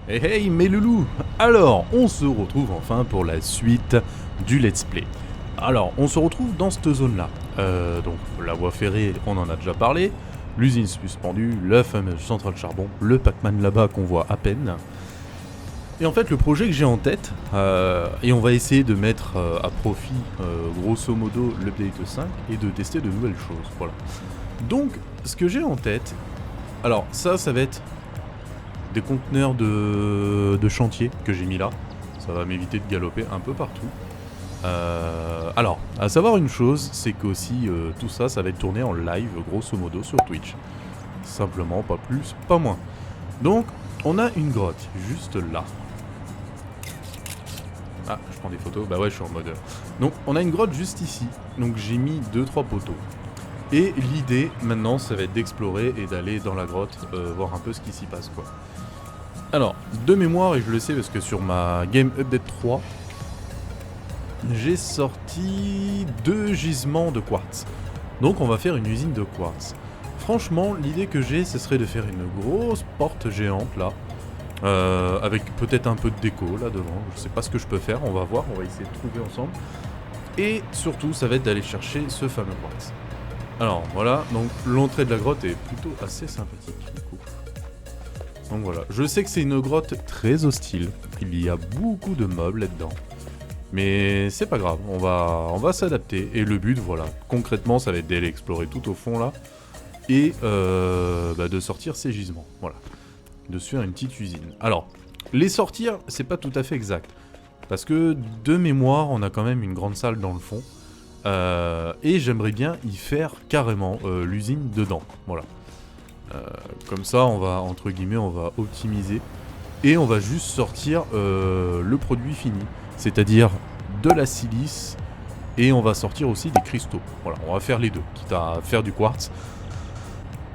Hey hey mes loulous. Alors, on se retrouve enfin pour la suite du let's play. Alors, on se retrouve dans cette zone-là. Donc, la voie ferrée, on en a déjà parlé. L'usine suspendue, la fameuse centrale charbon, le Pac-Man là-bas qu'on voit à peine. Et en fait, le projet que j'ai en tête, et on va essayer de mettre à profit, grosso modo, l'update 5 et de tester de nouvelles choses. Voilà. Donc, ce que j'ai en tête, alors ça va être des conteneurs de chantier que j'ai mis là. Ça va m'éviter de galoper un peu partout. Alors, à savoir une chose, c'est qu'aussi tout ça, ça va être tourné en live, grosso modo, sur Twitch. Simplement, pas plus, pas moins. Donc, on a une grotte juste là. Ah, je prends des photos. Bah ouais, je suis en mode... Donc, on a une grotte juste ici. Donc, j'ai mis 2-3 poteaux. Et l'idée, maintenant, ça va être d'explorer et d'aller dans la grotte, voir un peu ce qui s'y passe, quoi. Alors, de mémoire, et je le sais parce que sur ma Game Update 3, j'ai sorti 2 gisements de quartz. Donc, on va faire une usine de quartz. Franchement, l'idée que j'ai, ce serait de faire une grosse porte géante, là. Avec peut-être un peu de déco, là, devant. Je sais pas ce que je peux faire, on va voir, on va essayer de trouver ensemble. Et surtout, ça va être d'aller chercher ce fameux quartz. Alors, voilà, donc l'entrée de la grotte est plutôt assez sympathique, du coup. Donc voilà, je sais que c'est une grotte très hostile, il y a beaucoup de mobs là-dedans, mais c'est pas grave, on va s'adapter, et le but, voilà, concrètement, ça va être d'aller explorer tout au fond, là, et de sortir ces gisements, voilà, de se faire une petite usine. Alors, les sortir, c'est pas tout à fait exact, parce que, de mémoire, on a quand même une grande salle dans le fond, et j'aimerais bien y faire carrément l'usine dedans, voilà. Comme ça, on va, entre guillemets, on va optimiser et on va juste sortir le produit fini, c'est-à-dire de la silice et on va sortir aussi des cristaux. Voilà, on va faire les deux, quitte à faire du quartz.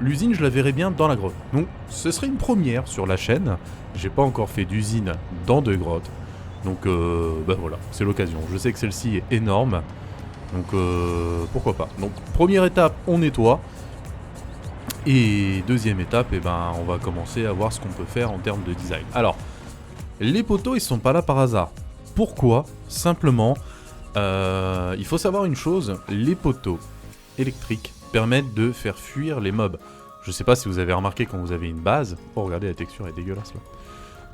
L'usine, je la verrai bien dans la grotte. Donc, ce serait une première sur la chaîne. J'ai pas encore fait d'usine dans de grottes. Donc, voilà, c'est l'occasion. Je sais que celle-ci est énorme. Donc, pourquoi pas. Donc, première étape, on nettoie. Et deuxième étape, on va commencer à voir ce qu'on peut faire en termes de design. Alors, les poteaux, ils sont pas là par hasard. Pourquoi ? Simplement, il faut savoir une chose, les poteaux électriques permettent de faire fuir les mobs. Je sais pas si vous avez remarqué quand vous avez une base... Oh, regardez, la texture est dégueulasse, là.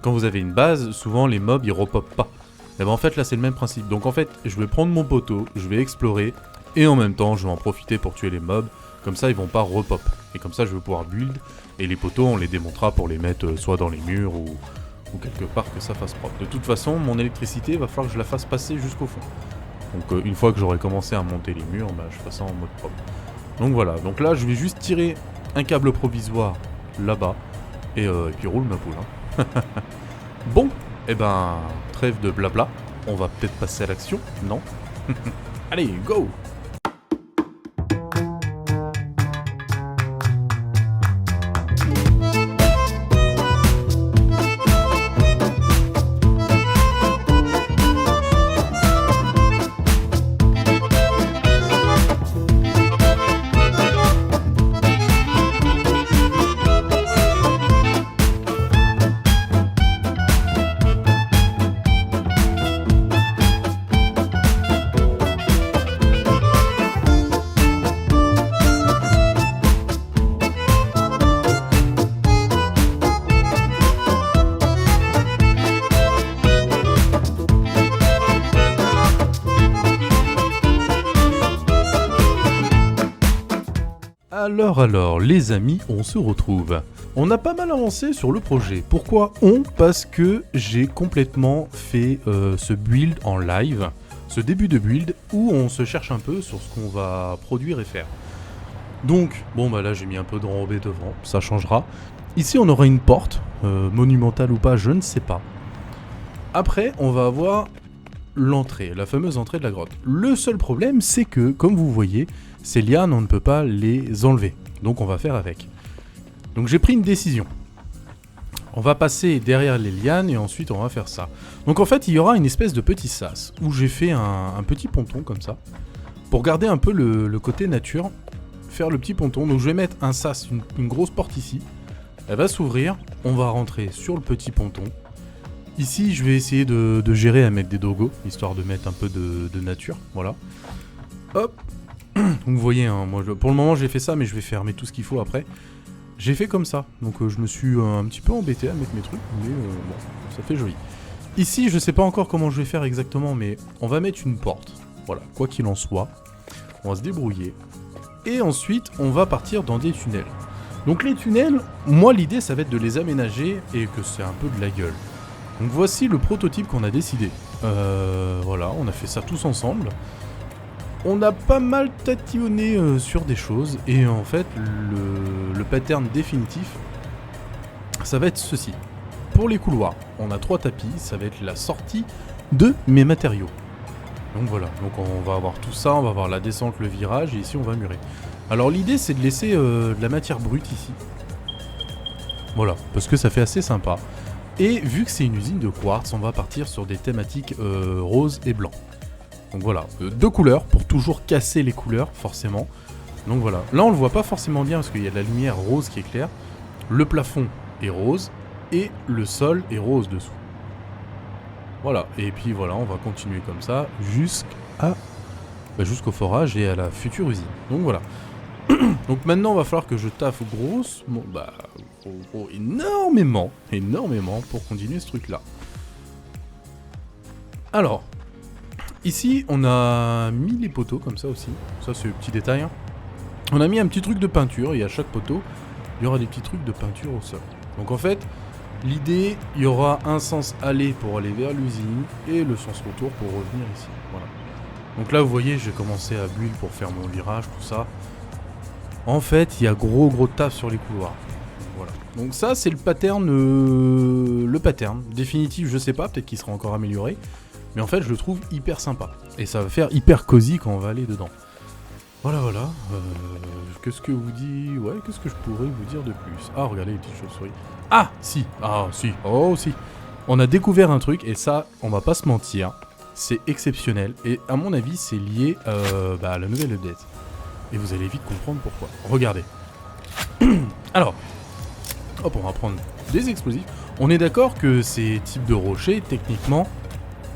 Quand vous avez une base, souvent, les mobs, ils repopent pas. Et en fait, là, c'est le même principe. Donc, en fait, je vais prendre mon poteau, je vais explorer, et en même temps, je vais en profiter pour tuer les mobs. Comme ça, ils vont pas repop. Et comme ça, je vais pouvoir build. Et les poteaux, on les démontera pour les mettre soit dans les murs ou quelque part que ça fasse propre. De toute façon, mon électricité, il va falloir que je la fasse passer jusqu'au fond. Donc une fois que j'aurai commencé à monter les murs, je ferai ça en mode propre. Donc voilà. Donc là, je vais juste tirer un câble provisoire là-bas. Et puis roule ma poule. Hein. Bon, trêve de blabla. On va peut-être passer à l'action, non? Allez, go! Alors, les amis, on se retrouve. On a pas mal avancé sur le projet. Pourquoi on ? Parce que j'ai complètement fait ce build en live, ce début de build, où on se cherche un peu sur ce qu'on va produire et faire. Donc, là j'ai mis un peu d'enrobé devant, ça changera. Ici on aura une porte, monumentale ou pas, je ne sais pas. Après, on va avoir l'entrée, la fameuse entrée de la grotte. Le seul problème, c'est que, comme vous voyez, ces lianes, on ne peut pas les enlever. Donc on va faire avec. Donc j'ai pris une décision. On va passer derrière les lianes et ensuite on va faire ça. Donc en fait, il y aura une espèce de petit sas où j'ai fait un petit ponton comme ça. Pour garder un peu le côté nature, faire le petit ponton. Donc je vais mettre un sas, une grosse porte ici. Elle va s'ouvrir, on va rentrer sur le petit ponton Ici, je vais essayer de gérer à mettre des dogos, histoire de mettre un peu de nature, voilà. Hop. Donc vous voyez, hein, moi, pour le moment j'ai fait ça, mais je vais fermer tout ce qu'il faut après. J'ai fait comme ça, donc je me suis un petit peu embêté à mettre mes trucs, mais bon, ça fait joli. Ici, je sais pas encore comment je vais faire exactement, mais on va mettre une porte. Voilà, quoi qu'il en soit, on va se débrouiller. Et ensuite, on va partir dans des tunnels. Donc les tunnels, moi l'idée ça va être de les aménager et que c'est un peu de la gueule. Donc voici le prototype qu'on a décidé. Voilà, on a fait ça tous ensemble. On a pas mal tatillonné sur des choses et en fait le pattern définitif ça va être ceci. Pour les couloirs, on a 3 tapis, ça va être la sortie de mes matériaux. Donc voilà, donc on va avoir tout ça, on va avoir la descente, le virage et ici on va murer. Alors l'idée c'est de laisser de la matière brute ici. Voilà, parce que ça fait assez sympa. Et vu que c'est une usine de quartz, on va partir sur des thématiques rose et blanc. Donc voilà, 2 couleurs pour toujours casser les couleurs, forcément. Donc voilà, là on le voit pas forcément bien parce qu'il y a de la lumière rose qui est claire. Le plafond est rose et le sol est rose dessous. Voilà, et puis voilà, on va continuer comme ça jusqu'au forage et à la future usine. Donc voilà. Donc maintenant, il va falloir que je taffe énormément pour continuer ce truc-là. Alors, ici, on a mis les poteaux comme ça aussi. Ça, c'est le petit détail. Hein. On a mis un petit truc de peinture et à chaque poteau, il y aura des petits trucs de peinture au sol. Donc en fait, l'idée, il y aura un sens aller pour aller vers l'usine et le sens retour pour revenir ici. Voilà. Donc là, vous voyez, j'ai commencé à build pour faire mon virage, tout ça. En fait, il y a gros taf sur les couloirs. Voilà. Donc ça, c'est le pattern définitif, je sais pas, peut-être qu'il sera encore amélioré. Mais en fait, je le trouve hyper sympa. Et ça va faire hyper cosy quand on va aller dedans. Voilà. Qu'est-ce que vous dit? Ouais, qu'est-ce que je pourrais vous dire de plus? Ah, regardez les petites chauves-souris. Ah, si. Oh, si. On a découvert un truc, et ça, on va pas se mentir, c'est exceptionnel. Et à mon avis, c'est lié à la nouvelle update. Et vous allez vite comprendre pourquoi. Regardez. Alors, hop, on va prendre des explosifs. On est d'accord que ces types de rochers, techniquement,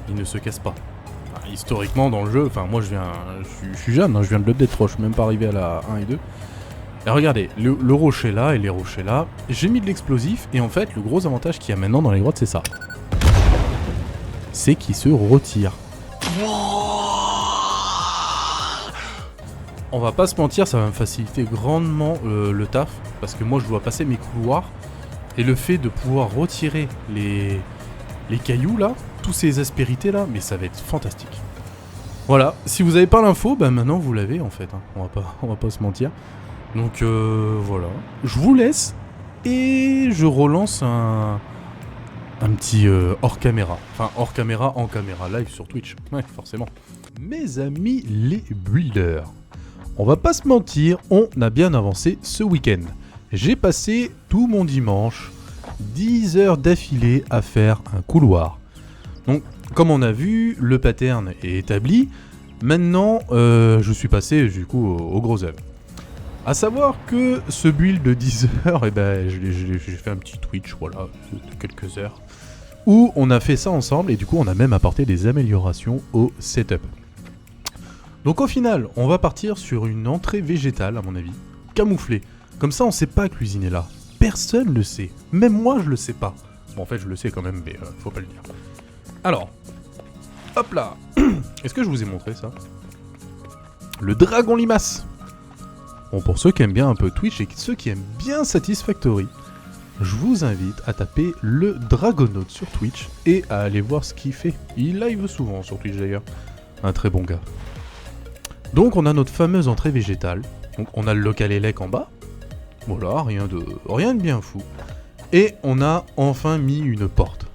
ils ne se cassent pas. Enfin, historiquement, dans le jeu, enfin, moi je suis jeune, hein, je viens de l'update 3, je suis même pas arrivé à la 1 et 2. Et regardez, le rocher là et les rochers là, j'ai mis de l'explosif, et en fait, le gros avantage qu'il y a maintenant dans les grottes, c'est ça. C'est qu'ils se retirent. On va pas se mentir, ça va me faciliter grandement le taf, parce que moi je dois passer mes couloirs, et le fait de pouvoir retirer les cailloux là, tous ces aspérités là, mais ça va être fantastique. Voilà, si vous avez pas l'info, bah maintenant vous l'avez en fait, hein. On va pas se mentir. Donc voilà, je vous laisse, et je relance un petit hors caméra, enfin hors caméra en caméra live sur Twitch, ouais forcément. Mes amis les builders, on va pas se mentir, on a bien avancé ce week-end. J'ai passé tout mon dimanche, 10 heures d'affilée à faire un couloir. Donc, comme on a vu, le pattern est établi. Maintenant, je suis passé du coup au gros œuvre. A savoir que ce build de 10 heures, j'ai fait un petit Twitch, voilà, de quelques heures, où on a fait ça ensemble et du coup on a même apporté des améliorations au setup. Donc au final, on va partir sur une entrée végétale, à mon avis, camouflée. Comme ça, on sait pas que l'usine est là. Personne le sait. Même moi, je le sais pas. Bon, en fait, je le sais quand même, mais faut pas le dire. Alors, hop là. Est-ce que je vous ai montré ça? Le dragon limace. Bon, pour ceux qui aiment bien un peu Twitch et ceux qui aiment bien Satisfactory, je vous invite à taper le Dragonaut sur Twitch et à aller voir ce qu'il fait. Il live souvent sur Twitch d'ailleurs. Un très bon gars. Donc on a notre fameuse entrée végétale. Donc on a le local élec en bas. Voilà, rien de bien fou. Et on a enfin mis une porte.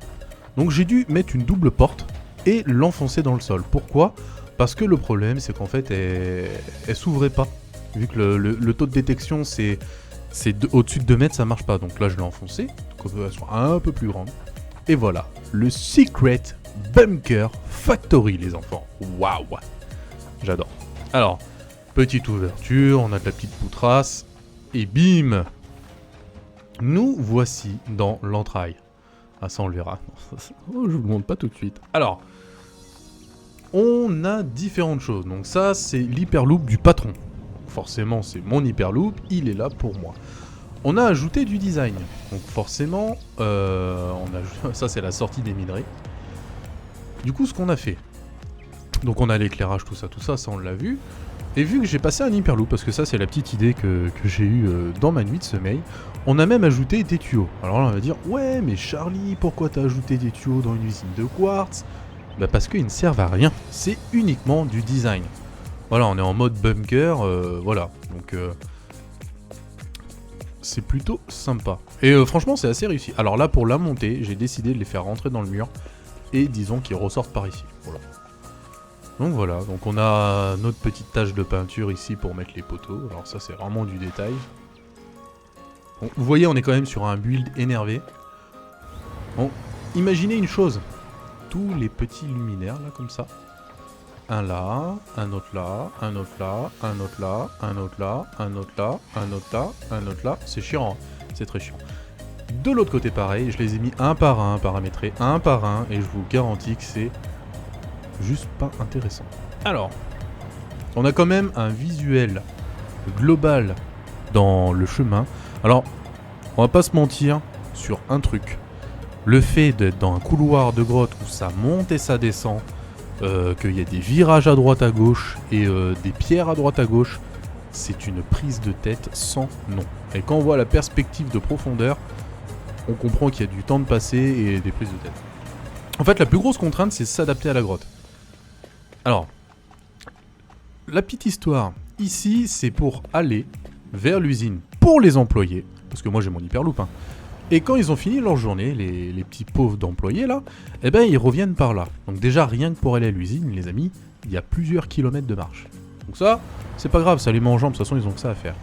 Donc j'ai dû mettre une double porte et l'enfoncer dans le sol. Pourquoi? Parce que le problème c'est qu'en fait elle s'ouvrait pas. Vu que le taux de détection c'est au-dessus de 2 mètres, ça marche pas. Donc là je l'ai enfoncé, pour qu'elle soit un peu plus grande. Et voilà, le Secret Bunker Factory les enfants. Waouh, j'adore. Alors, petite ouverture, on a de la petite poutrasse, et bim! Nous voici dans l'entraille. Ah ça on le verra. Oh, je vous le montre pas tout de suite. Alors, on a différentes choses. Donc ça c'est l'hyperloop du patron. Forcément c'est mon hyperloop, il est là pour moi. On a ajouté du design. Donc forcément, ça c'est la sortie des minerais. Du coup ce qu'on a fait. Donc on a l'éclairage, tout ça, ça on l'a vu. Et vu que j'ai passé un hyperloop, parce que ça c'est la petite idée que j'ai eue dans ma nuit de sommeil, on a même ajouté des tuyaux. Alors là on va dire, ouais mais Charlie, pourquoi t'as ajouté des tuyaux dans une usine de quartz? Bah parce qu'ils ne servent à rien, c'est uniquement du design. Voilà, on est en mode bunker, voilà, donc c'est plutôt sympa. Et franchement c'est assez réussi. Alors là pour la montée, j'ai décidé de les faire rentrer dans le mur, et disons qu'ils ressortent par ici, voilà. Donc voilà, donc on a notre petite tache de peinture ici pour mettre les poteaux. Alors ça c'est vraiment du détail. Bon, vous voyez on est quand même sur un build énervé. Bon, imaginez une chose. Tous les petits luminaires là comme ça. Un là, un autre là, un autre là, un autre là, un autre là, un autre là, un autre là, un autre là. C'est chiant, hein, c'est très chiant. De l'autre côté pareil, je les ai mis un par un, paramétrés un par un. Et je vous garantis que c'est juste pas intéressant. Alors, on a quand même un visuel global dans le chemin. Alors, on va pas se mentir sur un truc. Le fait d'être dans un couloir de grotte où ça monte et ça descend, qu'il y a des virages à droite à gauche et des pierres à droite à gauche, c'est une prise de tête sans nom. Et quand on voit la perspective de profondeur, on comprend qu'il y a du temps de passer et des prises de tête. En fait, la plus grosse contrainte, c'est s'adapter à la grotte. Alors, la petite histoire, ici, c'est pour aller vers l'usine pour les employés, parce que moi j'ai mon hyperloop, hein. Et quand ils ont fini leur journée, les petits pauvres d'employés là, eh ben ils reviennent par là. Donc déjà, rien que pour aller à l'usine, les amis, il y a plusieurs kilomètres de marche. Donc ça, c'est pas grave, ça les met en jambes, de toute façon ils ont que ça à faire.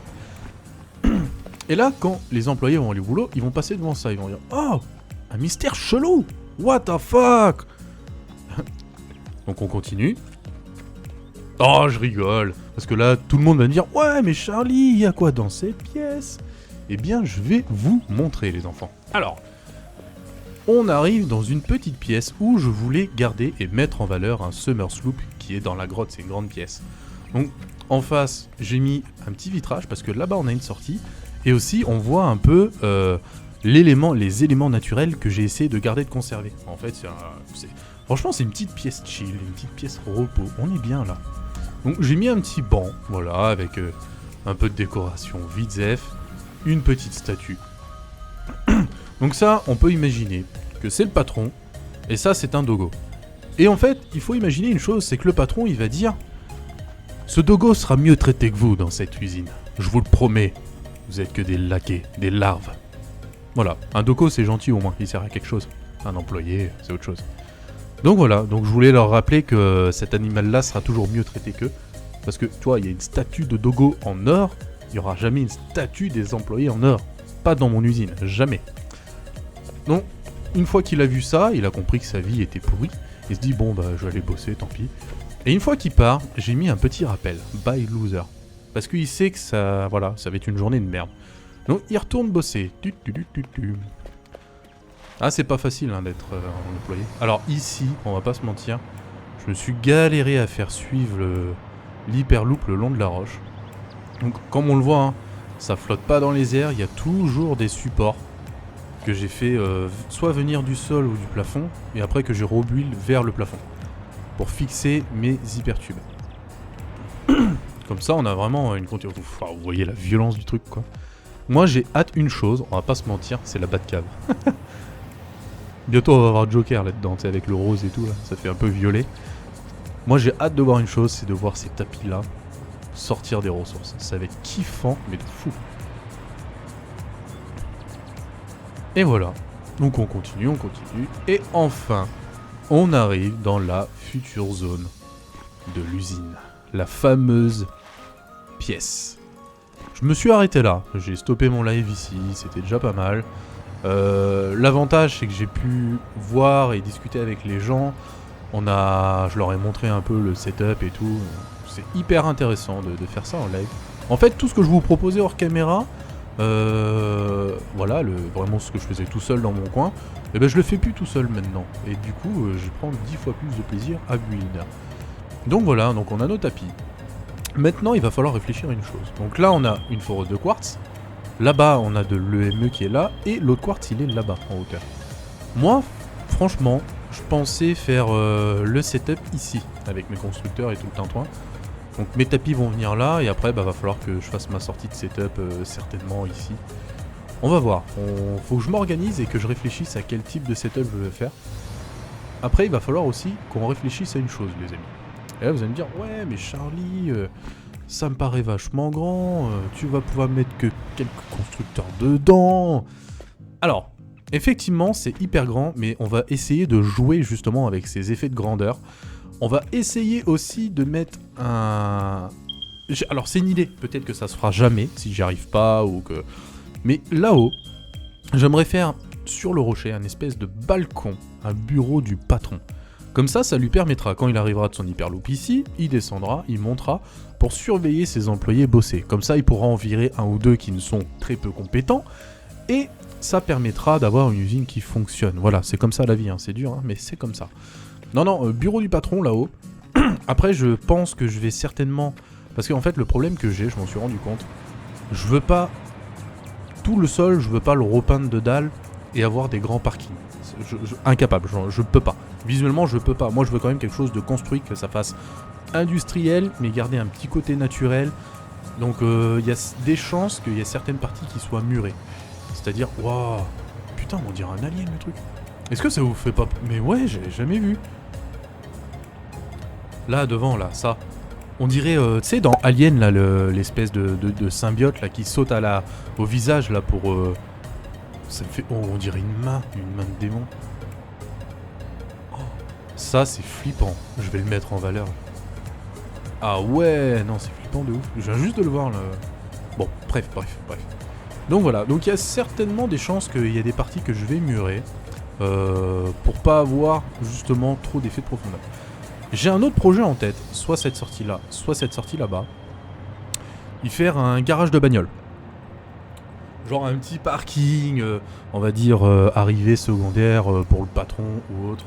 Et là, quand les employés vont aller au boulot, ils vont passer devant ça, ils vont dire « Oh, un mystère chelou! What the fuck ?» Donc on continue. Oh, je rigole. Parce que là, tout le monde va me dire « Ouais, mais Charlie, il y a quoi dans ces pièces ?» Eh bien, je vais vous montrer, les enfants. Alors, on arrive dans une petite pièce où je voulais garder et mettre en valeur un Summer Sloop qui est dans la grotte, c'est une grande pièce. Donc, en face, j'ai mis un petit vitrage parce que là-bas, on a une sortie. Et aussi, on voit un peu les éléments naturels que j'ai essayé de garder, de conserver. En fait, franchement, c'est une petite pièce chill, une petite pièce repos. On est bien là. Donc, j'ai mis un petit banc, voilà, avec un peu de décoration vite-zef. Une petite statue. Donc ça, on peut imaginer que c'est le patron, et ça, c'est un dogo. Et en fait, il faut imaginer une chose, c'est que le patron, il va dire « Ce dogo sera mieux traité que vous dans cette usine. Je vous le promets. Vous êtes que des laquais, des larves. » Voilà, un dogo, c'est gentil au moins, il sert à quelque chose. Un employé, c'est autre chose. Donc voilà, donc je voulais leur rappeler que cet animal-là sera toujours mieux traité qu'eux. Parce que, tu vois, il y a une statue de dogo en or. Il n'y aura jamais une statue des employés en or. Pas dans mon usine, jamais. Donc, une fois qu'il a vu ça, il a compris que sa vie était pourrie. Il se dit, bon, bah, je vais aller bosser, tant pis. Et une fois qu'il part, j'ai mis un petit rappel. Bye loser. Parce qu'il sait que ça, voilà, ça va être une journée de merde. Donc, il retourne bosser. Ah, c'est pas facile hein, d'être employé. Alors, ici, on va pas se mentir, je me suis galéré à faire suivre l'hyperloop le long de la roche. Donc comme on le voit, hein, ça flotte pas dans les airs, il y a toujours des supports que j'ai fait soit venir du sol ou du plafond, et après que j'ai rebuild vers le plafond, pour fixer mes hypertubes. Comme ça on a vraiment une continuité. Vous voyez la violence du truc quoi. Moi j'ai hâte une chose, on va pas se mentir, c'est la Batcave. Bientôt on va avoir Joker là-dedans, tu sais, avec le rose et tout là, ça fait un peu violet. Moi j'ai hâte de voir une chose, c'est de voir ces tapis là sortir des ressources. Ça va être kiffant, mais de fou. Et voilà. Donc on continue. Et enfin, on arrive dans la future zone de l'usine. La fameuse pièce. Je me suis arrêté là. J'ai stoppé mon live ici. C'était déjà pas mal. L'avantage, c'est que j'ai pu voir et discuter avec les gens. Je leur ai montré un peu le setup et tout. C'est hyper intéressant de faire ça en live. En fait, tout ce que je vous proposais hors caméra, Voilà, vraiment ce que je faisais tout seul dans mon coin, et ben je le fais plus tout seul maintenant. Et du coup, je prends 10 fois plus de plaisir à build. Donc voilà, donc on a nos tapis. Maintenant, il va falloir réfléchir à une chose. Donc là, on a une foreuse de quartz. Là-bas, on a de l'EME qui est là, et l'autre quartz, il est là-bas, en hauteur. Moi, franchement, je pensais faire le setup ici, avec mes constructeurs et tout le tintouin. Donc mes tapis vont venir là, et après, va falloir que je fasse ma sortie de setup certainement ici. On va voir. Faut que je m'organise et que je réfléchisse à quel type de setup je veux faire. Après, il va falloir aussi qu'on réfléchisse à une chose, les amis. Et là, vous allez me dire, ouais, mais Charlie, ça me paraît vachement grand, tu vas pouvoir mettre que quelques constructeurs dedans. Alors, effectivement, c'est hyper grand, mais on va essayer de jouer justement avec ces effets de grandeur. On va essayer aussi de mettre un... Alors, c'est une idée, peut-être que ça se fera jamais, si j'y arrive pas, ou que... Mais là-haut, j'aimerais faire sur le rocher un espèce de balcon, un bureau du patron. Comme ça lui permettra, quand il arrivera de son hyperloop ici, il descendra, il montera pour surveiller ses employés bosser. Comme ça, il pourra en virer un ou deux qui ne sont très peu compétents, et ça permettra d'avoir une usine qui fonctionne. Voilà, c'est comme ça la vie, hein. C'est dur, hein, mais c'est comme ça. Non, bureau du patron là-haut. Après, je pense que je vais certainement... Parce qu'en fait, le problème que j'ai, je m'en suis rendu compte, je veux pas... Tout le sol, je veux pas le repeindre de dalles et avoir des grands parkings. Incapable, je peux pas. Visuellement, je peux pas. Moi, je veux quand même quelque chose de construit, que ça fasse industriel, mais garder un petit côté naturel. Donc, il y a des chances qu'il y ait certaines parties qui soient murées. C'est-à-dire, waouh, putain, on dirait un alien le truc. Est-ce que ça vous fait pas... Mais ouais, j'ai jamais vu. Là, devant, là, ça. On dirait, tu sais, dans Alien, là, l'espèce de symbiote là, qui saute au visage, là, pour... Ça me fait... Oh, on dirait une main de démon. Oh, ça, c'est flippant. Je vais le mettre en valeur. Ah ouais, non, c'est flippant de ouf. Je viens juste de le voir, là. Bon, bref. Donc voilà, donc il y a certainement des chances qu'il y ait des parties que je vais murer pour pas avoir, justement, trop d'effets de profondeur. J'ai un autre projet en tête, soit cette sortie-là, soit cette sortie là-bas. Y faire un garage de bagnole. Genre un petit parking, on va dire arrivée secondaire pour le patron ou autre.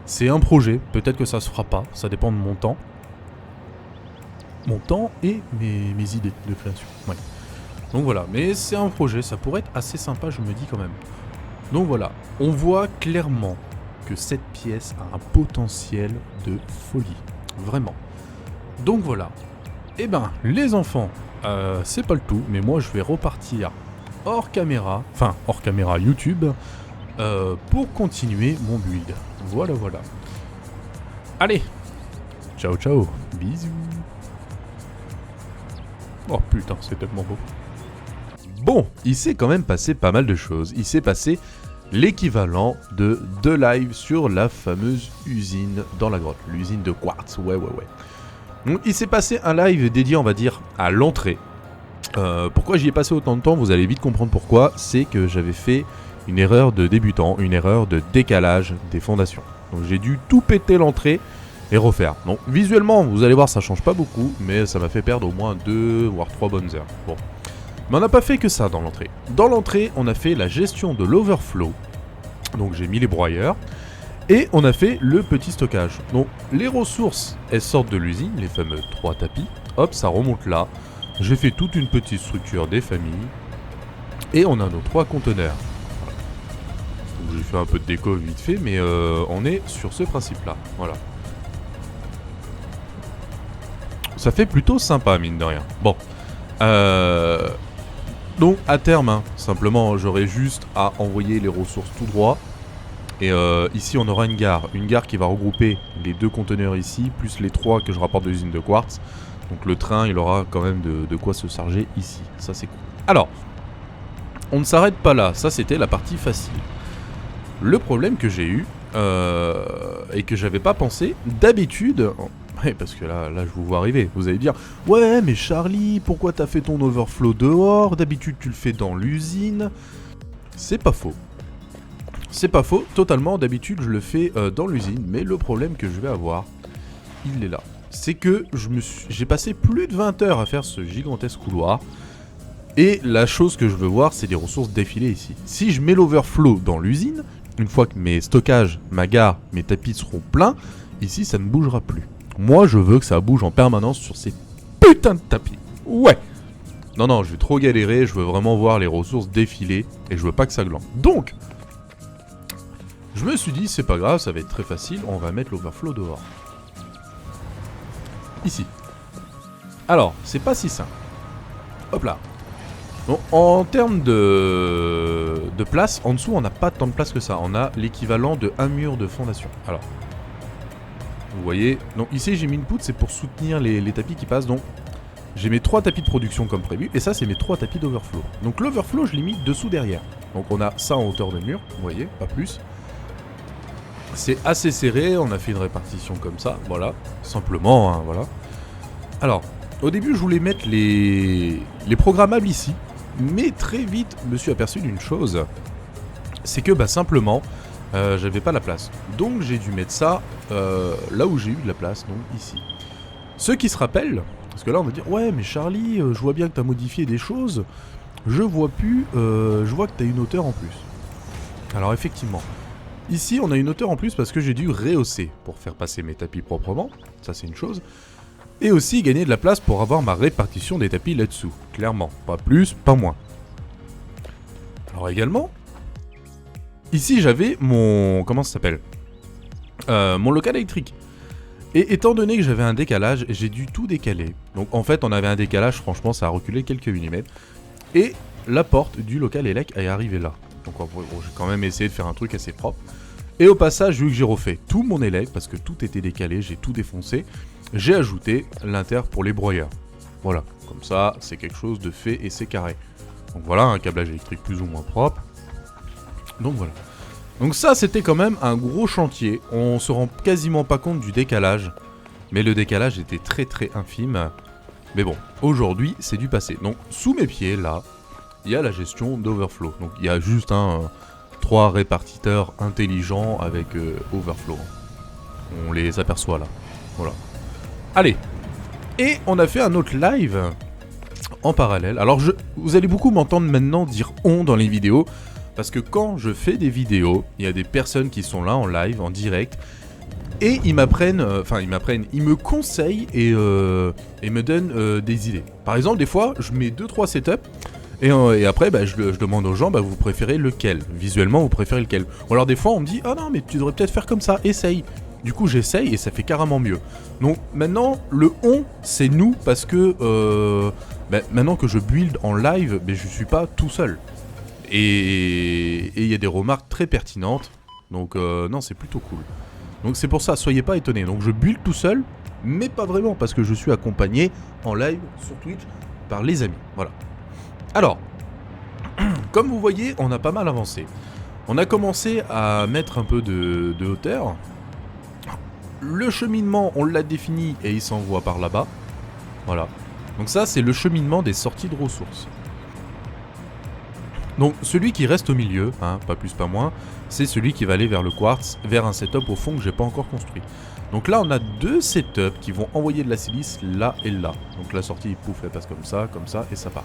C'est un projet, peut-être que ça se fera pas, ça dépend de mon temps. Mon temps et mes idées de création. Ouais. Donc voilà, mais c'est un projet, ça pourrait être assez sympa, je me dis quand même. Donc voilà, on voit clairement que cette pièce a un potentiel de folie. Vraiment. Donc voilà. Eh ben, les enfants, c'est pas le tout, mais moi je vais repartir hors caméra YouTube, pour continuer mon build. Voilà. Allez, ciao, bisous. Oh putain, c'est tellement beau. Bon, il s'est quand même passé pas mal de choses. Il s'est passé l'équivalent de 2 lives sur la fameuse usine dans la grotte, l'usine de quartz, ouais. Donc il s'est passé un live dédié, on va dire, à l'entrée. Pourquoi j'y ai passé autant de temps, vous allez vite comprendre pourquoi. C'est que j'avais fait une erreur de débutant, une erreur de décalage des fondations. Donc j'ai dû tout péter l'entrée et refaire. Donc visuellement, vous allez voir, ça change pas beaucoup, mais ça m'a fait perdre au moins 2 voire 3 bonnes heures. Bon. Mais on n'a pas fait que ça dans l'entrée. Dans l'entrée, on a fait la gestion de l'overflow. Donc j'ai mis les broyeurs. Et on a fait le petit stockage. Donc les ressources, elles sortent de l'usine, les fameux 3 tapis. Hop, ça remonte là. J'ai fait toute une petite structure des familles. Et on a nos 3 conteneurs. Voilà. J'ai fait un peu de déco vite fait, mais on est sur ce principe-là. Voilà. Ça fait plutôt sympa, mine de rien. Bon. Donc à terme, hein, simplement, j'aurai juste à envoyer les ressources tout droit. Et ici, on aura une gare qui va regrouper les 2 conteneurs ici, plus les 3 que je rapporte de l'usine de quartz. Donc le train, il aura quand même de quoi se charger ici. Ça, c'est cool. Alors, on ne s'arrête pas là. Ça, c'était la partie facile. Le problème que j'ai eu, et que j'avais pas pensé, d'habitude... Ouais, parce que là, je vous vois arriver. Vous allez dire, ouais, mais Charlie, pourquoi t'as fait ton overflow dehors? D'habitude, tu le fais dans l'usine. C'est pas faux. C'est pas faux, totalement. D'habitude, je le fais dans l'usine. Mais le problème que je vais avoir, il est là. C'est que j'ai passé plus de 20 heures à faire ce gigantesque couloir. Et la chose que je veux voir, c'est les ressources défilées ici. Si je mets l'overflow dans l'usine, une fois que mes stockages, ma gare, mes tapis seront pleins, ici ça ne bougera plus. Moi je veux que ça bouge en permanence sur ces putains de tapis. Ouais. Non, je vais trop galérer, je veux vraiment voir les ressources défiler et je veux pas que ça glande. Donc, je me suis dit, c'est pas grave, ça va être très facile, on va mettre l'overflow dehors. Ici. Alors, c'est pas si simple. Hop là. Bon, en termes de place, en dessous, on n'a pas tant de place que ça. On a l'équivalent de un mur de fondation. Alors, vous voyez. Donc ici, j'ai mis une poutre, c'est pour soutenir les tapis qui passent. Donc, j'ai mes 3 tapis de production comme prévu. Et ça, c'est mes 3 tapis d'overflow. Donc l'overflow, je l'ai mis dessous derrière. Donc on a ça en hauteur de mur, vous voyez, pas plus. C'est assez serré, on a fait une répartition comme ça, voilà. Simplement, hein, voilà. Alors, au début, je voulais mettre les programmables ici. Mais très vite, je me suis aperçu d'une chose. C'est que, simplement, j'avais pas la place. Donc, j'ai dû mettre ça là où j'ai eu de la place, donc ici. Ceux qui se rappellent, parce que là, on va dire, ouais, mais Charlie, je vois bien que tu as modifié des choses. Je vois plus, je vois que tu as une hauteur en plus. Alors, effectivement. Ici, on a une hauteur en plus parce que j'ai dû rehausser pour faire passer mes tapis proprement. Ça, c'est une chose. Et aussi gagner de la place pour avoir ma répartition des tapis là-dessous. Clairement. Pas plus, pas moins. Alors également, ici j'avais mon... Comment ça s'appelle mon local électrique. Et étant donné que j'avais un décalage, j'ai dû tout décaler. Donc en fait, on avait un décalage, franchement, ça a reculé quelques millimètres. Et la porte du local élec est arrivée là. Donc j'ai quand même essayé de faire un truc assez propre. Et au passage, vu que j'ai refait tout mon élec, parce que tout était décalé, j'ai tout défoncé, j'ai ajouté l'inter pour les broyeurs. Voilà, comme ça, c'est quelque chose de fait et c'est carré. Donc voilà, un câblage électrique plus ou moins propre. Donc voilà. Donc ça, c'était quand même un gros chantier. On se rend quasiment pas compte du décalage. Mais le décalage était très très infime. Mais bon, aujourd'hui, c'est du passé. Donc sous mes pieds, là, il y a la gestion d'overflow. Donc il y a juste 3 répartiteurs intelligents avec overflow. On les aperçoit là. Voilà. Allez. Et on a fait un autre live en parallèle. Alors vous allez beaucoup m'entendre maintenant dire on dans les vidéos. Parce que quand je fais des vidéos, il y a des personnes qui sont là en live, en direct. Et ils m'apprennent, ils me conseillent et me donnent des idées. Par exemple, des fois, je mets 2-3 setups. Et après, je demande aux gens, vous préférez lequel? Visuellement, vous préférez lequel? Ou alors des fois, on me dit, ah non, mais tu devrais peut-être faire comme ça, essaye. Du coup, j'essaye et ça fait carrément mieux. Donc maintenant, le on, c'est nous parce que maintenant que je build en live, je suis pas tout seul. Et il y a des remarques très pertinentes. Donc non, c'est plutôt cool. Donc c'est pour ça, soyez pas étonnés. Donc je build tout seul, mais pas vraiment parce que je suis accompagné en live sur Twitch par les amis. Voilà. Alors, comme vous voyez, on a pas mal avancé. On a commencé à mettre un peu de hauteur. Le cheminement, on l'a défini et il s'envoie par là-bas. Voilà. Donc ça, c'est le cheminement des sorties de ressources. Donc celui qui reste au milieu, pas plus pas moins, c'est celui qui va aller vers le quartz, vers un setup au fond que j'ai pas encore construit. Donc là on a 2 setups qui vont envoyer de la silice là et là. Donc la sortie pouf elle passe comme ça et ça part.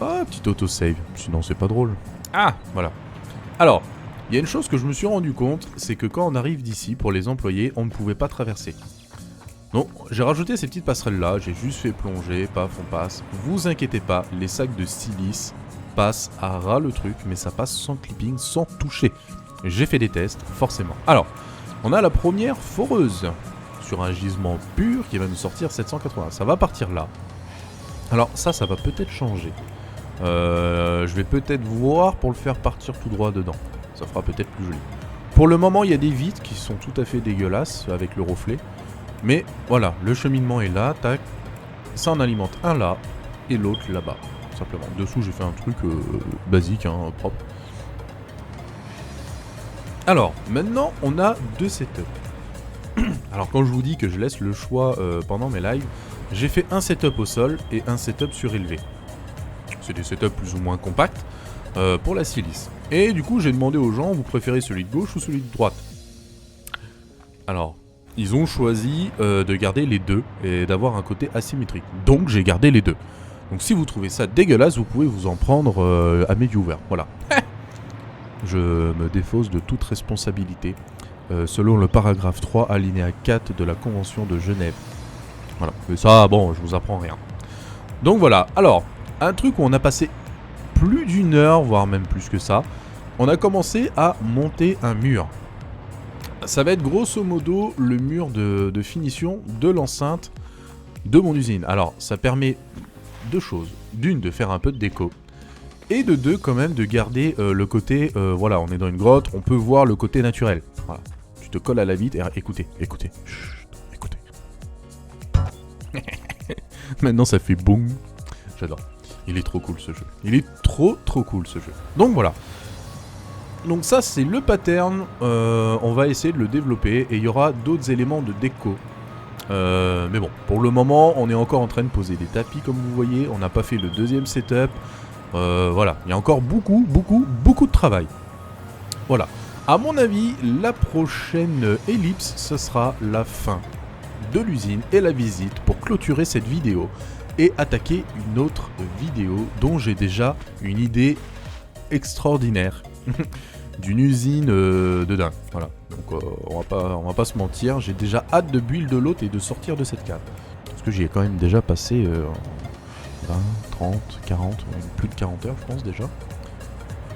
Ah, petit autosave, sinon c'est pas drôle. Ah, voilà. Alors, il y a une chose que je me suis rendu compte, c'est que quand on arrive d'ici, pour les employés, on ne pouvait pas traverser. Donc j'ai rajouté ces petites passerelles là, j'ai juste fait plonger, paf on passe. Vous inquiétez pas, les sacs de silice passe à ras le truc, mais ça passe sans clipping, sans toucher. J'ai fait des tests, forcément. Alors, on a la première foreuse sur un gisement pur qui va nous sortir 780. Ça va partir là. Alors ça va peut-être changer. Je vais peut-être voir pour le faire partir tout droit dedans. Ça fera peut-être plus joli. Pour le moment, il y a des vitres qui sont tout à fait dégueulasses avec le reflet. Mais voilà, le cheminement est là, tac. Ça en alimente un là et l'autre là-bas. Simplement. Dessous, j'ai fait un truc basique, propre. Alors, maintenant, on a 2 setups. Alors, quand je vous dis que je laisse le choix pendant mes lives, j'ai fait un setup au sol et un setup surélevé. C'est des setups plus ou moins compacts pour la silice. Et du coup, j'ai demandé aux gens, vous préférez celui de gauche ou celui de droite? Alors, ils ont choisi de garder les deux et d'avoir un côté asymétrique. Donc, j'ai gardé les deux. Donc si vous trouvez ça dégueulasse, vous pouvez vous en prendre à mes viewers. Voilà. Je me défausse de toute responsabilité. Selon le paragraphe 3, alinéa 4 de la Convention de Genève. Voilà. Mais ça, bon, je vous apprends rien. Donc voilà. Alors, un truc où on a passé plus d'une heure, voire même plus que ça. On a commencé à monter un mur. Ça va être grosso modo le mur de finition de l'enceinte de mon usine. Alors, ça permet deux choses. D'une, de faire un peu de déco. Et de deux, quand même, de garder le côté... voilà, on est dans une grotte, on peut voir le côté naturel. Voilà. Tu te colles à la vitre et écoutez. Chut, écoutez. Maintenant, ça fait boum. J'adore. Il est trop cool, ce jeu. Il est trop cool, ce jeu. Donc, voilà. Donc ça c'est le pattern, on va essayer de le développer et il y aura d'autres éléments de déco. Mais bon, pour le moment on est encore en train de poser des tapis comme vous voyez, on n'a pas fait le deuxième setup. Voilà, il y a encore beaucoup de travail. Voilà, à mon avis la prochaine ellipse ce sera la fin de l'usine et la visite pour clôturer cette vidéo et attaquer une autre vidéo dont j'ai déjà une idée extraordinaire. D'une usine de dingue, voilà. Donc on va pas se mentir, j'ai déjà hâte de build de l'autre et de sortir de cette cave. Parce que j'y ai quand même déjà passé 20, 30, 40, plus de 40 heures je pense déjà.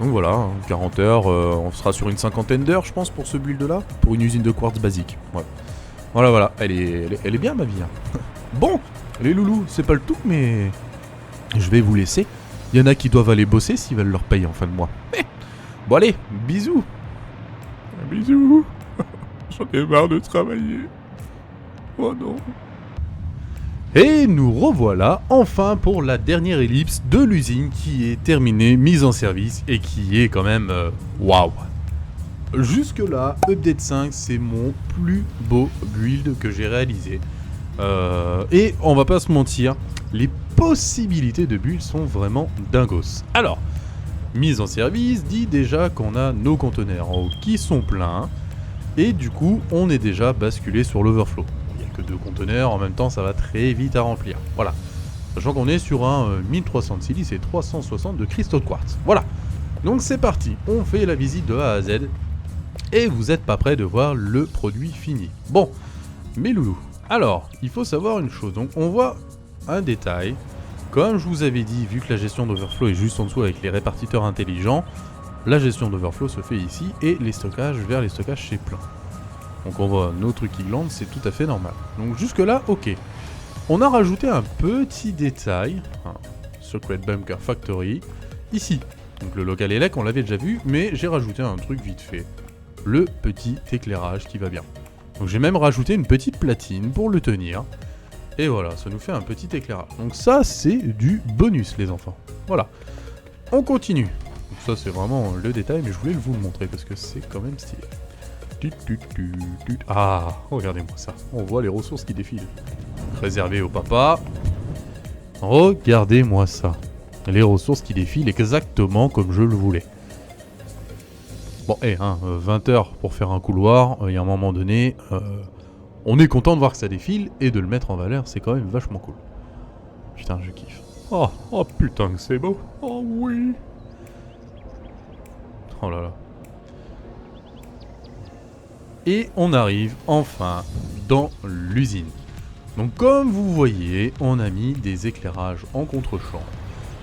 Donc voilà, hein, 40 heures, on sera sur une cinquantaine d'heures je pense pour ce build là, pour une usine de quartz basique. Ouais. Voilà, elle est bien ma vie. Hein. Bon, les loulous, c'est pas le tout mais je vais vous laisser. Il y en a qui doivent aller bosser s'ils veulent leur payer en fin de mois. Bon allez, bisous. Bisous. J'en ai marre de travailler. Oh non. Et nous revoilà enfin pour la dernière ellipse de l'usine qui est terminée, mise en service et qui est quand même waouh. Jusque là, Update 5, c'est mon plus beau build que j'ai réalisé. Et on va pas se mentir, les possibilités de build sont vraiment dingos. Alors, mise en service dit déjà qu'on a nos conteneurs en haut qui sont pleins et du coup on est déjà basculé sur l'overflow. Il n'y a que 2 conteneurs, en même temps ça va très vite à remplir. Voilà. Sachant qu'on est sur un 1300 de silice et 360 de cristaux de quartz. Voilà. Donc c'est parti, on fait la visite de A à Z et vous n'êtes pas prêts de voir le produit fini. Bon, mes loulous. Alors, il faut savoir une chose. Donc on voit un détail. Comme je vous avais dit, vu que la gestion d'overflow est juste en dessous avec les répartiteurs intelligents, la gestion d'overflow se fait ici et les stockages vers les stockages chez plein. Donc on voit nos trucs qui glandent, c'est tout à fait normal. Donc jusque là, ok. On a rajouté un petit détail, Secret Bunker Factory, ici. Donc le local élec, on l'avait déjà vu, mais j'ai rajouté un truc vite fait. Le petit éclairage qui va bien. Donc j'ai même rajouté une petite platine pour le tenir. Et voilà, ça nous fait un petit éclairage. Donc ça, c'est du bonus, les enfants. Voilà. On continue. Donc ça, c'est vraiment le détail, mais je voulais vous le montrer parce que c'est quand même stylé. Ah, regardez-moi ça. On voit les ressources qui défilent. Réservé au papa. Regardez-moi ça. Les ressources qui défilent exactement comme je le voulais. Bon, 20 heures pour faire un couloir, il y a un moment donné... on est content de voir que ça défile et de le mettre en valeur, c'est quand même vachement cool. Putain, je kiffe. Oh putain que c'est beau. Oh oui. Oh là là. Et on arrive enfin dans l'usine. Donc comme vous voyez, on a mis des éclairages en contre-champ.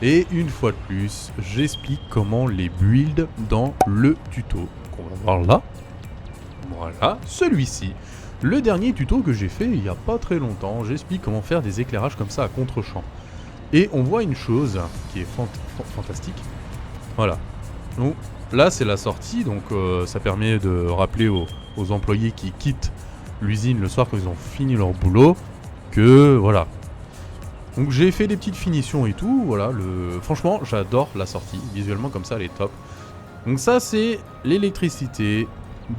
Et une fois de plus, j'explique comment les build dans le tuto qu'on va voir là. Voilà, celui-ci. Le dernier tuto que j'ai fait il n'y a pas très longtemps, j'explique comment faire des éclairages comme ça à contre-champ. Et on voit une chose qui est fantastique. Voilà. Donc là c'est la sortie, donc ça permet de rappeler aux employés qui quittent l'usine le soir quand ils ont fini leur boulot que voilà. Donc j'ai fait des petites finitions et tout, voilà. Franchement j'adore la sortie, visuellement comme ça elle est top. Donc ça c'est l'électricité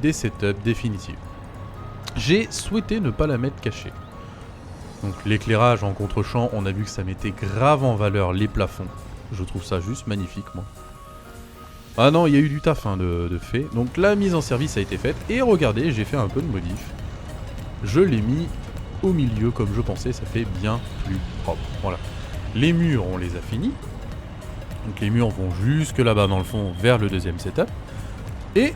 des setups définitifs. J'ai souhaité ne pas la mettre cachée. Donc l'éclairage en contre-champ, on a vu que ça mettait grave en valeur les plafonds. Je trouve ça juste magnifique, moi. Ah non, il y a eu du taf de fait. Donc la mise en service a été faite. Et regardez, j'ai fait un peu de modif. Je l'ai mis au milieu comme je pensais, ça fait bien plus propre. Voilà. Les murs, on les a finis. Donc les murs vont jusque là-bas dans le fond vers le deuxième setup. Et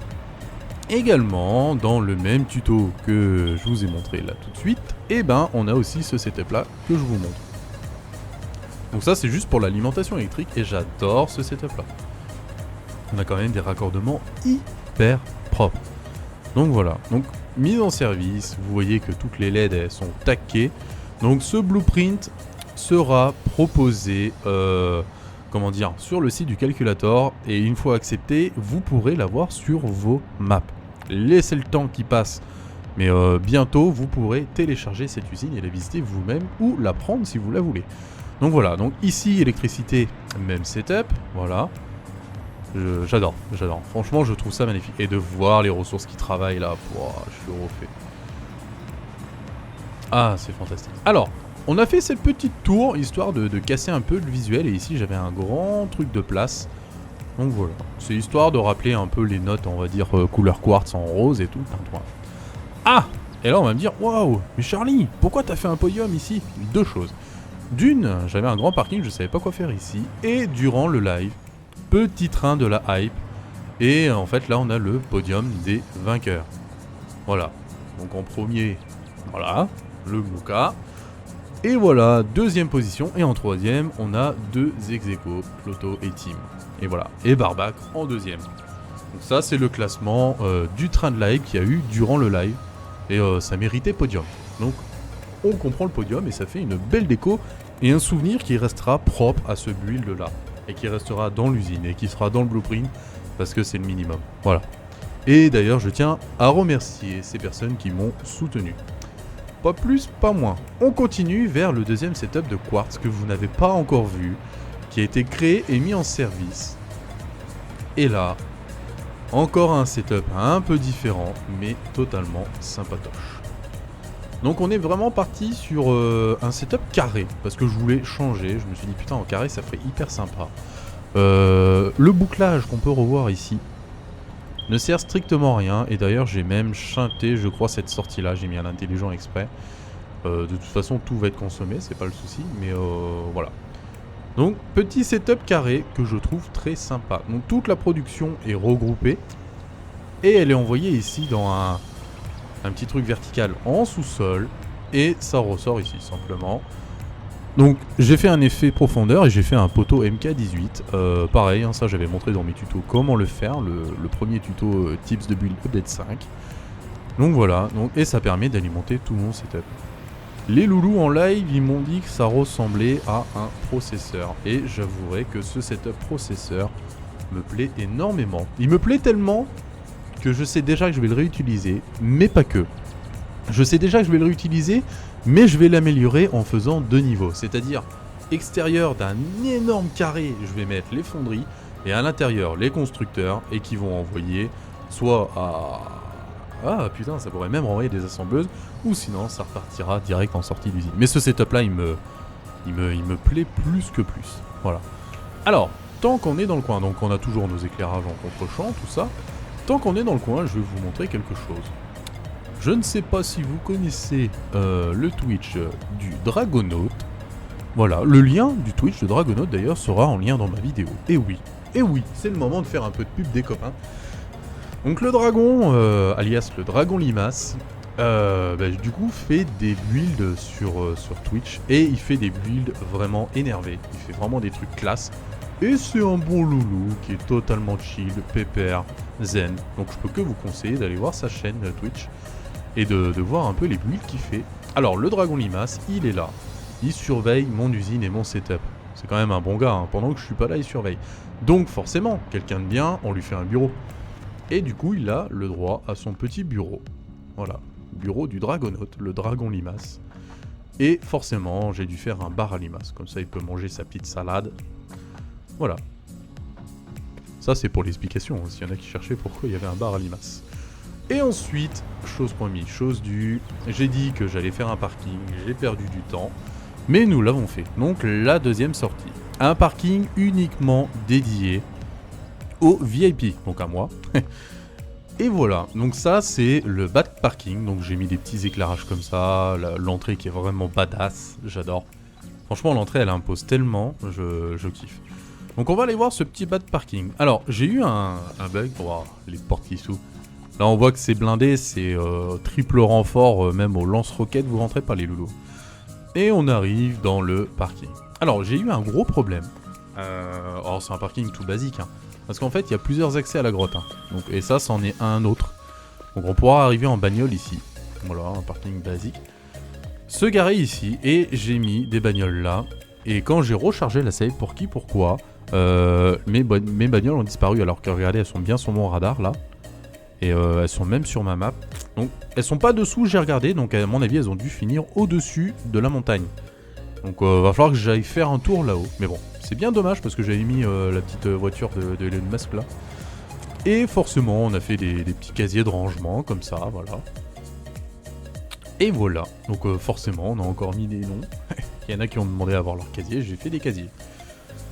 également, dans le même tuto que je vous ai montré là tout de suite, et ben on a aussi ce setup là que je vous montre. Donc ça c'est juste pour l'alimentation électrique et j'adore ce setup là. On a quand même des raccordements hyper propres. Donc voilà, donc mise en service, vous voyez que toutes les LED elles sont taquées. Donc ce blueprint sera proposé sur le site du calculator et une fois accepté, vous pourrez l'avoir sur vos maps. Laissez le temps qui passe, mais bientôt vous pourrez télécharger cette usine et la visiter vous-même ou la prendre si vous la voulez. Donc voilà, donc ici électricité, même setup, voilà. J'adore. Franchement, je trouve ça magnifique. Et de voir les ressources qui travaillent là, je suis refait. Ah, c'est fantastique. Alors, on a fait cette petite tour, histoire de casser un peu le visuel. Et ici, j'avais un grand truc de place. Donc voilà. C'est histoire de rappeler un peu les notes, on va dire, couleur quartz en rose et tout. Ah! Et là, on va me dire, waouh, mais Charlie, pourquoi t'as fait un podium ici? Deux choses. D'une, j'avais un grand parking, je savais pas quoi faire ici. Et durant le live, petit train de la hype. Et en fait, là, on a le podium des vainqueurs. Voilà. Donc en premier, voilà, le Mouka. Et voilà, deuxième position. Et en troisième, on a deux ex-aequo, Floto et Team. Et voilà. Et Barbac en deuxième. Donc ça, c'est le classement du train de live qu'il y a eu durant le live. Et ça méritait podium. Donc, on comprend le podium et ça fait une belle déco. Et un souvenir qui restera propre à ce build là. Et qui restera dans l'usine et qui sera dans le blueprint. Parce que c'est le minimum. Voilà. Et d'ailleurs, je tiens à remercier ces personnes qui m'ont soutenu. Pas plus, pas moins. On continue vers le deuxième setup de Quartz que vous n'avez pas encore vu, qui a été créé et mis en service. Et là, encore un setup un peu différent, mais totalement sympatoche. Donc on est vraiment parti sur un setup carré, parce que je voulais changer. Je me suis dit putain, en carré ça ferait hyper sympa. Le bouclage qu'on peut revoir ici ne sert strictement à rien, et d'ailleurs j'ai même chanté, je crois, cette sortie là, j'ai mis un intelligent exprès. De toute façon tout va être consommé, c'est pas le souci, mais voilà. Donc petit setup carré que je trouve très sympa. Donc toute la production est regroupée, et elle est envoyée ici dans un petit truc vertical en sous-sol, et ça ressort ici simplement. Donc j'ai fait un effet profondeur et j'ai fait un poteau MK18, pareil, hein, ça j'avais montré dans mes tutos comment le faire, le premier tuto tips de build update 5. Donc voilà, et ça permet d'alimenter tout mon setup. Les loulous en live, ils m'ont dit que ça ressemblait à un processeur, et j'avouerai que ce setup processeur me plaît énormément. Il me plaît tellement que je sais déjà que je vais le réutiliser, mais pas que. Je sais déjà que je vais le réutiliser, mais je vais l'améliorer en faisant deux niveaux. C'est-à-dire, extérieur d'un énorme carré, je vais mettre les fonderies, et à l'intérieur, les constructeurs, et qui vont envoyer soit à... Ah putain, ça pourrait même renvoyer des assembleuses, ou sinon ça repartira direct en sortie d'usine. Mais ce setup-là, il me plaît plus que plus. Voilà. Alors, tant qu'on est dans le coin, donc on a toujours nos éclairages en contre-champ, tout ça. Tant qu'on est dans le coin, je vais vous montrer quelque chose. Je ne sais pas si vous connaissez le Twitch du Dragonaut. Voilà, le lien du Twitch de Dragonaut d'ailleurs sera en lien dans ma vidéo. Et oui, c'est le moment de faire un peu de pub des copains. Donc le dragon, alias le dragon limace, du coup fait des builds sur Twitch. Et il fait des builds vraiment énervés. Il fait vraiment des trucs classe. Et c'est un bon loulou qui est totalement chill, pépère, zen. Donc je peux que vous conseiller d'aller voir sa chaîne Twitch. Et de voir un peu les builds qu'il fait. Alors le dragon limace, il est là. Il surveille mon usine et mon setup. C'est quand même un bon gars, hein. Pendant que je suis pas là, il surveille. Donc forcément, quelqu'un de bien, on lui fait un bureau. Et du coup, il a le droit à son petit bureau. Voilà, bureau du dragonaute, le dragon limace. Et forcément, j'ai dû faire un bar à limace. Comme ça, il peut manger sa petite salade. Voilà. Ça, c'est pour l'explication, hein, s'il y en a qui cherchaient pourquoi il y avait un bar à limace. Et ensuite, chose promise, chose due, j'ai dit que j'allais faire un parking, j'ai perdu du temps, mais nous l'avons fait. Donc la deuxième sortie, un parking uniquement dédié aux VIP, donc à moi. Et voilà, donc ça c'est le back parking, donc j'ai mis des petits éclairages comme ça, l'entrée qui est vraiment badass, j'adore. Franchement, l'entrée, elle impose tellement, je kiffe. Donc on va aller voir ce petit bas de parking. Alors, j'ai eu un bug. Wow, les portes qui s'ouvrent. Là, on voit que c'est blindé, c'est triple renfort, même au lance-roquettes, vous rentrez pas les loulous. Et on arrive dans le parking. Alors, j'ai eu un gros problème. Alors, c'est un parking tout basique, hein. Parce qu'en fait, il y a plusieurs accès à la grotte. Hein. Donc, et ça, c'en est un autre. Donc, on pourra arriver en bagnole ici. Voilà, un parking basique. Se garer ici, et j'ai mis des bagnoles là. Et quand j'ai rechargé la save, pour qui, pourquoi, mes bagnoles ont disparu. Alors que, regardez, elles sont bien sur mon radar, là. Et elles sont même sur ma map. Donc, elles sont pas dessous, j'ai regardé. Donc, à mon avis, elles ont dû finir au-dessus de la montagne. Donc, va falloir que j'aille faire un tour là-haut. Mais bon, c'est bien dommage parce que j'avais mis la petite voiture de Elon Musk là. Et forcément, on a fait des petits casiers de rangement comme ça, voilà. Et voilà. Donc, forcément, on a encore mis des noms. Il y en a qui ont demandé à avoir leur casier, j'ai fait des casiers.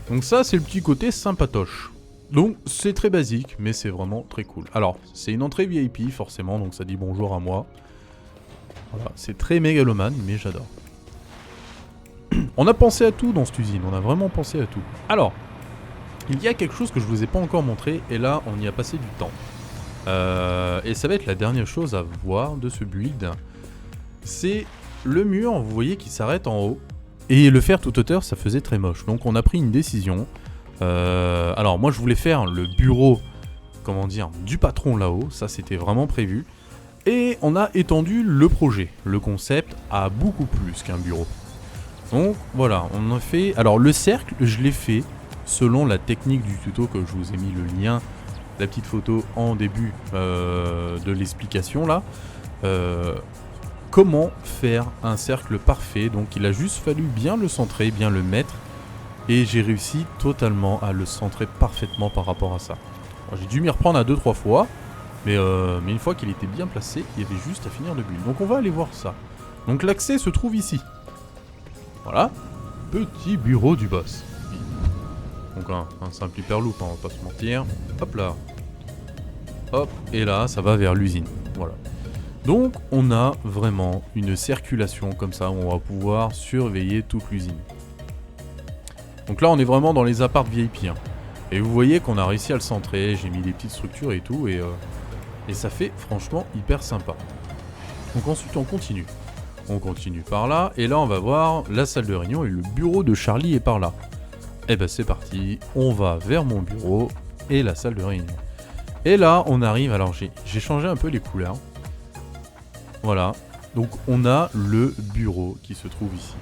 Donc, ça, c'est le petit côté sympatoche. Donc, c'est très basique, mais c'est vraiment très cool. Alors, c'est une entrée VIP, forcément, donc ça dit bonjour à moi. Voilà, c'est très mégalomane, mais j'adore. On a pensé à tout dans cette usine, on a vraiment pensé à tout. Alors, il y a quelque chose que je vous ai pas encore montré, et là, on y a passé du temps. Et ça va être la dernière chose à voir de ce build. C'est le mur, vous voyez, qui s'arrête en haut. Et le faire tout hauteur, ça faisait très moche. Donc, on a pris une décision. Alors, moi, je voulais faire le bureau, comment dire, du patron là-haut. Ça, c'était vraiment prévu. Et on a étendu le projet, le concept, à beaucoup plus qu'un bureau. Donc voilà, on a fait... Alors le cercle, je l'ai fait selon la technique du tuto que je vous ai mis le lien, la petite photo en début de l'explication là. Comment faire un cercle parfait. Donc il a juste fallu bien le centrer, bien le mettre. Et j'ai réussi totalement à le centrer parfaitement par rapport à ça. J'ai dû m'y reprendre à 2-3 fois. Mais une fois qu'il était bien placé, il y avait juste à finir le build. Donc on va aller voir ça. Donc l'accès se trouve ici. Voilà, petit bureau du boss. Donc un simple hyperloop, hein, on va pas se mentir. Hop là. Hop, et là, ça va vers l'usine. Voilà. Donc, on a vraiment une circulation comme ça, où on va pouvoir surveiller toute l'usine. Donc là, on est vraiment dans les apparts VIP. Hein. Et vous voyez qu'on a réussi à le centrer, j'ai mis des petites structures et tout, et ça fait franchement hyper sympa. Donc ensuite, on continue. On continue par là, et là on va voir la salle de réunion et le bureau de Charlie est par là. Et ben c'est parti, on va vers mon bureau et la salle de réunion. Et là on arrive, alors j'ai changé un peu les couleurs. Voilà, donc on a le bureau qui se trouve ici.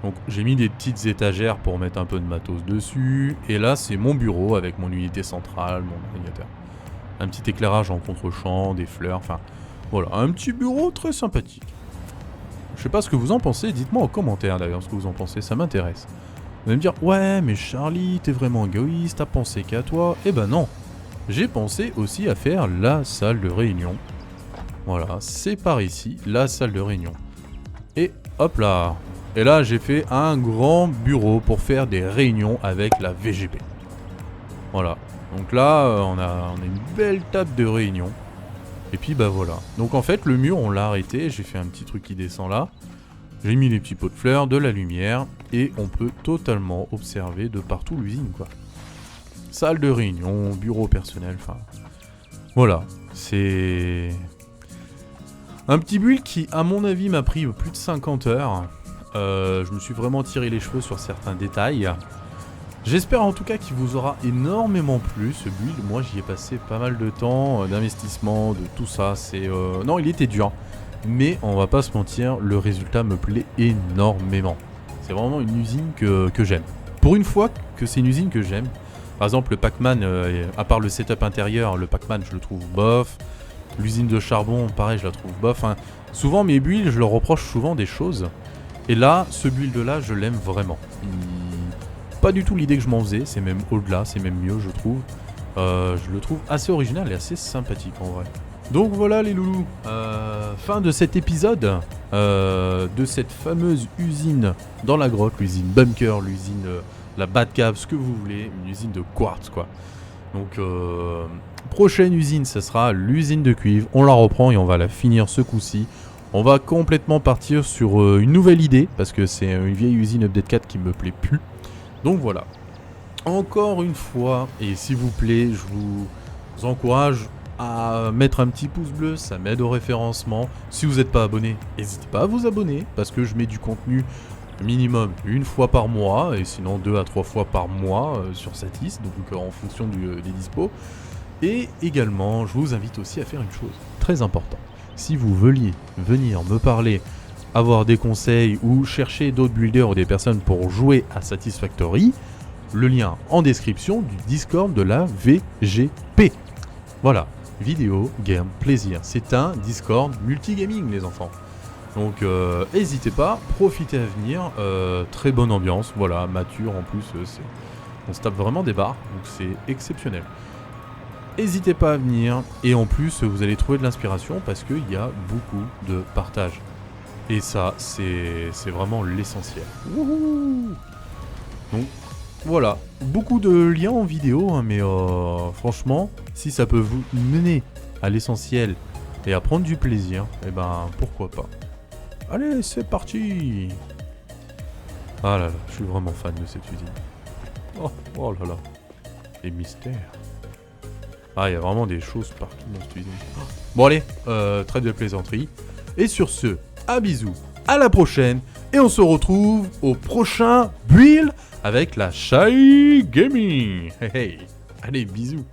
Donc j'ai mis des petites étagères pour mettre un peu de matos dessus. Et là c'est mon bureau avec mon unité centrale, mon ordinateur. Un petit éclairage en contre-champ, des fleurs, enfin voilà, un petit bureau très sympathique. Je sais pas ce que vous en pensez, dites-moi en commentaire d'ailleurs ce que vous en pensez, ça m'intéresse. Vous allez me dire, ouais mais Charlie, t'es vraiment égoïste, t'as pensé qu'à toi. Eh ben non, j'ai pensé aussi à faire la salle de réunion. Voilà, c'est par ici, la salle de réunion. Et hop là. Et là j'ai fait un grand bureau pour faire des réunions avec la VGP. Voilà, donc là on a une belle table de réunion. Et puis bah voilà. Donc en fait le mur on l'a arrêté, j'ai fait un petit truc qui descend là. J'ai mis des petits pots de fleurs, de la lumière. Et on peut totalement observer de partout l'usine quoi. Salle de réunion, bureau personnel, enfin... Voilà, c'est... un petit build qui à mon avis m'a pris plus de 50 heures. Je me suis vraiment tiré les cheveux sur certains détails. J'espère en tout cas qu'il vous aura énormément plu ce build. Moi j'y ai passé pas mal de temps, d'investissement, de tout ça. C'est non, il était dur. Mais on va pas se mentir, le résultat me plaît énormément. C'est vraiment une usine que j'aime. Pour une fois que c'est une usine que j'aime. Par exemple le Pac-Man, à part le setup intérieur, le Pac-Man je le trouve bof. L'usine de charbon, pareil, je la trouve bof. Hein. Souvent mes builds, je leur reproche souvent des choses. Et là, ce build là, je l'aime vraiment. Pas du tout l'idée que je m'en faisais, c'est même au-delà, c'est même mieux je trouve. Je le trouve assez original et assez sympathique en vrai. Donc voilà les loulous, fin de cet épisode de cette fameuse usine dans la grotte, l'usine Bunker, l'usine la Batcave, ce que vous voulez, une usine de quartz quoi. Donc prochaine usine, ça sera l'usine de cuivre, on la reprend et on va la finir ce coup-ci. On va complètement partir sur une nouvelle idée, parce que c'est une vieille usine Update 4 qui me plaît plus. Donc voilà. Encore une fois, et s'il vous plaît, je vous encourage à mettre un petit pouce bleu, ça m'aide au référencement. Si vous n'êtes pas abonné, n'hésitez pas à vous abonner, parce que je mets du contenu minimum une fois par mois, et sinon 2 à 3 fois par mois sur Satis, donc en fonction des dispos. Et également, je vous invite aussi à faire une chose très importante. Si vous vouliez venir me parler, avoir des conseils ou chercher d'autres builders ou des personnes pour jouer à Satisfactory, le lien en description du Discord de la VGP. Voilà, vidéo, game, plaisir. C'est un Discord multigaming les enfants. Donc n'hésitez pas, profitez à venir. Très bonne ambiance, voilà, mature en plus. On se tape vraiment des barres, donc c'est exceptionnel. N'hésitez pas à venir, et en plus vous allez trouver de l'inspiration parce qu'il y a beaucoup de partage. Et ça, c'est vraiment l'essentiel. Donc voilà, beaucoup de liens en vidéo, hein, mais franchement, si ça peut vous mener à l'essentiel et à prendre du plaisir, eh ben pourquoi pas. Allez, c'est parti. Ah là là, je suis vraiment fan de cette usine. Oh là là, les mystères. Ah, il y a vraiment des choses partout dans cette usine. Bon allez, trêve de plaisanterie. Et sur ce, un bisou, à la prochaine. Et on se retrouve au prochain build avec la Shy Gaming. Hey, hey. Allez, bisous.